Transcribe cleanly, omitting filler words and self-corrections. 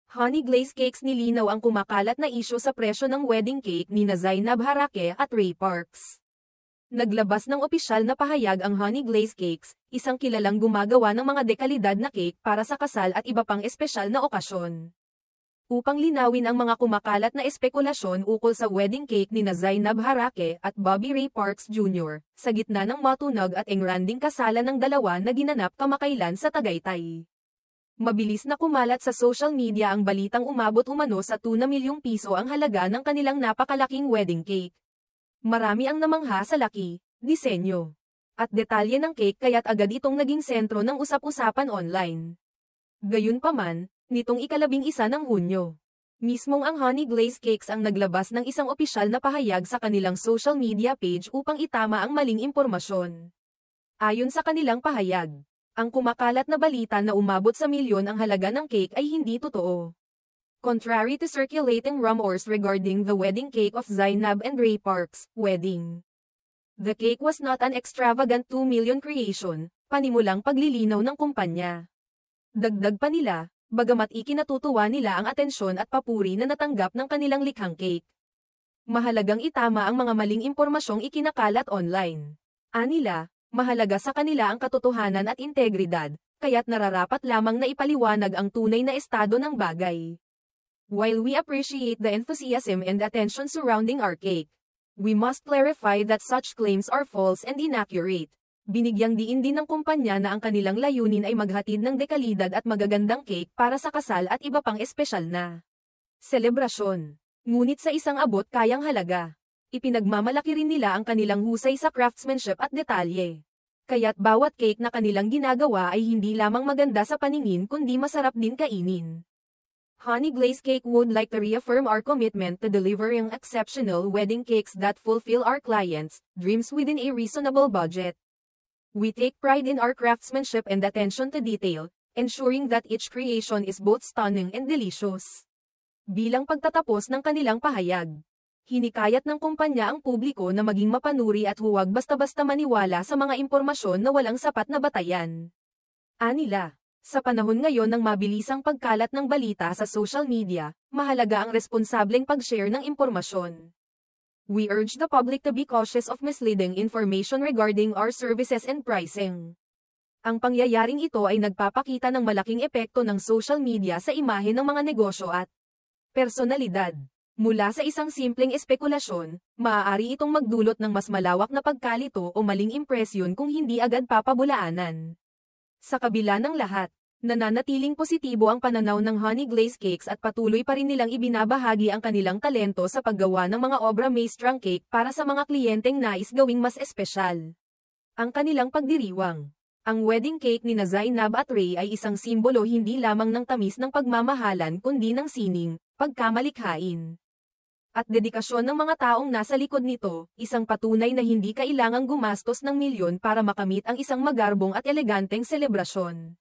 Honey glaze cakes nilinaw ang kumakalat na isyu sa presyo ng wedding cake ni Zainab Harake at Ray Parks. Naglabas ng opisyal na pahayag ang Honey Glaze Cakes, isang kilalang gumagawa ng mga dekalidad na cake para sa kasal at iba pang espesyal na okasyon. Upang linawin ang mga kumakalat na espekulasyon ukol sa wedding cake ni Zainab Harake at Bobby Ray Parks Jr., sa gitna ng matunog at engranding kasalan ng dalawa na ginanap kamakailan sa Tagaytay. Mabilis na kumalat sa social media ang balitang umabot umano sa 2 na milyong piso ang halaga ng kanilang napakalaking wedding cake. Marami ang namangha sa laki, disenyo, at detalye ng cake kaya't agad itong naging sentro ng usap-usapan online. Gayunpaman, nitong ika-11 ng Hunyo, mismong ang Honey Glaze Cakes ang naglabas ng isang opisyal na pahayag sa kanilang social media page upang itama ang maling impormasyon. Ayon sa kanilang pahayag, ang kumakalat na balita na umabot sa milyon ang halaga ng cake ay hindi totoo. Contrary to circulating rumors regarding the wedding cake of Zainab and Ray Parks' wedding, the cake was not an extravagant 2 million creation, panimulang paglilinaw ng kumpanya. Dagdag pa nila, bagamat ikinatutuwa nila ang atensyon at papuri na natanggap ng kanilang likhang cake, mahalagang itama ang mga maling impormasyong ikinakalat online. Anila, mahalaga sa kanila ang katotohanan at integridad, kaya't nararapat lamang na ipaliwanag ang tunay na estado ng bagay. While we appreciate the enthusiasm and attention surrounding our cake, we must clarify that such claims are false and inaccurate. Binigyang diin din ng kumpanya na ang kanilang layunin ay maghatid ng dekalidad at magagandang cake para sa kasal at iba pang espesyal na selebrasyon. Ngunit sa isang abot kayang halaga, ipinagmamalaki rin nila ang kanilang husay sa craftsmanship at detalye. Kaya't bawat cake na kanilang ginagawa ay hindi lamang maganda sa paningin kundi masarap din kainin. Honey Glaze Cake would like to reaffirm our commitment to delivering exceptional wedding cakes that fulfill our clients' dreams within a reasonable budget. We take pride in our craftsmanship and attention to detail, ensuring that each creation is both stunning and delicious. Bilang pagtatapos ng kanilang pahayag, hinikayat ng kumpanya ang publiko na maging mapanuri at huwag basta-basta maniwala sa mga impormasyon na walang sapat na batayan. Anila, sa panahon ngayon ng mabilisang pagkalat ng balita sa social media, mahalaga ang responsableng pag-share ng impormasyon. We urge the public to be cautious of misleading information regarding our services and pricing. Ang pangyayaring ito ay nagpapakita ng malaking epekto ng social media sa imahe ng mga negosyo at personalidad. Mula sa isang simpleng espekulasyon, maaari itong magdulot ng mas malawak na pagkalito o maling impresyon kung hindi agad papabulaanan. Sa kabila ng lahat, nananatiling positibo ang pananaw ng Honey Glaze Cakes at patuloy pa rin nilang ibinabahagi ang kanilang talento sa paggawa ng mga obra maestrang cake para sa mga kliyenteng nais gawing mas espesyal. Ang kanilang pagdiriwang. Ang wedding cake ni Zainab at Ray ay isang simbolo hindi lamang ng tamis ng pagmamahalan kundi ng sining, pagkamalikhain at dedikasyon ng mga taong nasa likod nito, isang patunay na hindi kailangang gumastos ng milyon para makamit ang isang magarbong at eleganteng selebrasyon.